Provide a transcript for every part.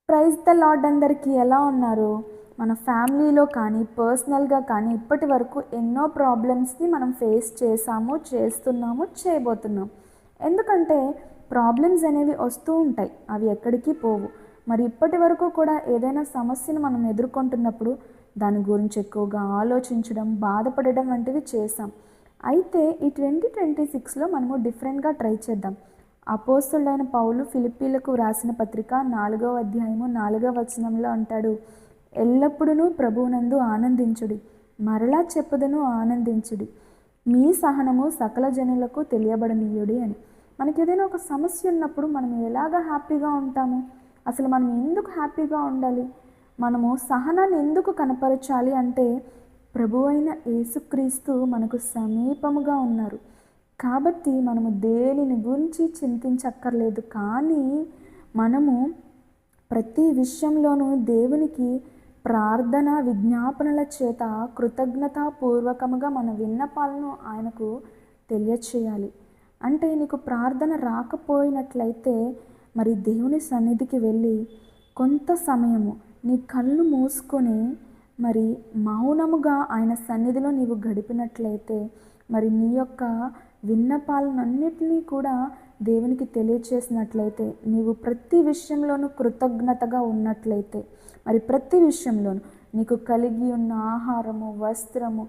Praise the lord అందరికీ ఎలా ఉన్నారు? మన ఫ్యామిలీలో కానీ, పర్సనల్‌గా కానీ ఇప్పటి వరకు ఎన్నో ప్రాబ్లమ్స్‌ని మనం ఫేస్ చేశాము, చేస్తున్నాము, చేయబోతున్నాం. ఎందుకంటే ప్రాబ్లమ్స్ అనేవి వస్తూ ఉంటాయి. అవి ఎక్కడికి పోవు. మరి ఇప్పటి వరకు కూడా ఏదైనా సమస్యను మనం ఎదుర్కొంటున్నప్పుడు దాని గురించి ఎక్కువగా ఆలోచించడం, బాధపడడం వంటివి చేశాం. అయితే ఈ 2026లో మనము డిఫరెంట్‌గా ట్రై చేద్దాం. అపోస్తలుడైన పౌలు ఫిలిప్పీలకు వ్రాసిన పత్రిక 4వ అధ్యాయము 4వ వచనంలో అంటాడు, ఎల్లప్పుడూ ప్రభువునందు ఆనందించుడి, మరలా చెప్పుదును ఆనందించుడి, మీ సహనము సకల జనులకు తెలియబడనీయుడి అని. మనకి ఏదైనా ఒక సమస్య ఉన్నప్పుడు మనం ఎలాగ హ్యాపీగా ఉంటాము? అసలు మనం ఎందుకు హ్యాపీగా ఉండాలి? మనము సహనాన్ని ఎందుకు కనపరచాలి అంటే ప్రభువైన యేసుక్రీస్తు మనకు సమీపముగా ఉన్నారు. కాబట్టి మనము దేనిని గురించి చింతించక్కర్లేదు. కానీ మనము ప్రతి విషయంలోనూ దేవునికి ప్రార్థన విజ్ఞాపనల చేత కృతజ్ఞతాపూర్వకముగా మన విన్నపాలను ఆయనకు తెలియచేయాలి. అంటే నీకు ప్రార్థన రాకపోయినట్లయితే మరి దేవుని సన్నిధికి వెళ్ళి కొంత సమయము నీ కళ్ళు మూసుకొని మరి మౌనముగా ఆయన సన్నిధిలో నీవు గడిపినట్లయితే మరి నీ యొక్క విన్నపాలన్నిటినీ కూడా దేవునికి తెలియచేసినట్లయితే, నీవు ప్రతి విషయంలోనూ కృతజ్ఞతగా ఉన్నట్లయితే, మరి ప్రతి విషయంలోనూ నీకు కలిగి ఉన్న ఆహారము, వస్త్రము,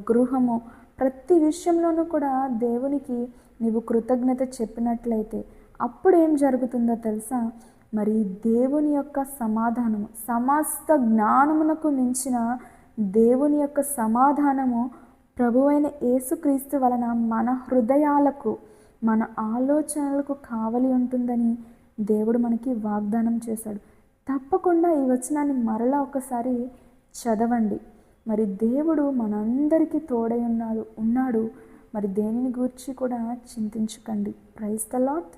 గృహము, ప్రతి విషయంలోనూ కూడా దేవునికి నీవు కృతజ్ఞత చెప్పినట్లయితే అప్పుడు ఏం జరుగుతుందో తెలుసా? మరి దేవుని యొక్క సమాధానము, సమస్త జ్ఞానమునకు మించిన దేవుని యొక్క సమాధానము ప్రభువైన యేసుక్రీస్తు వలన మన హృదయాలకు, మన ఆలోచనలకు కావలి ఉంటుందని దేవుడు మనకి వాగ్దానం చేశాడు. తప్పకుండా ఈ వచనాన్ని మరలా ఒకసారి చదవండి. మరి దేవుడు మనందరికీ తోడై ఉన్నాడు. మరి దేనిని గూర్చి కూడా చింతించకండి. Praise the lord.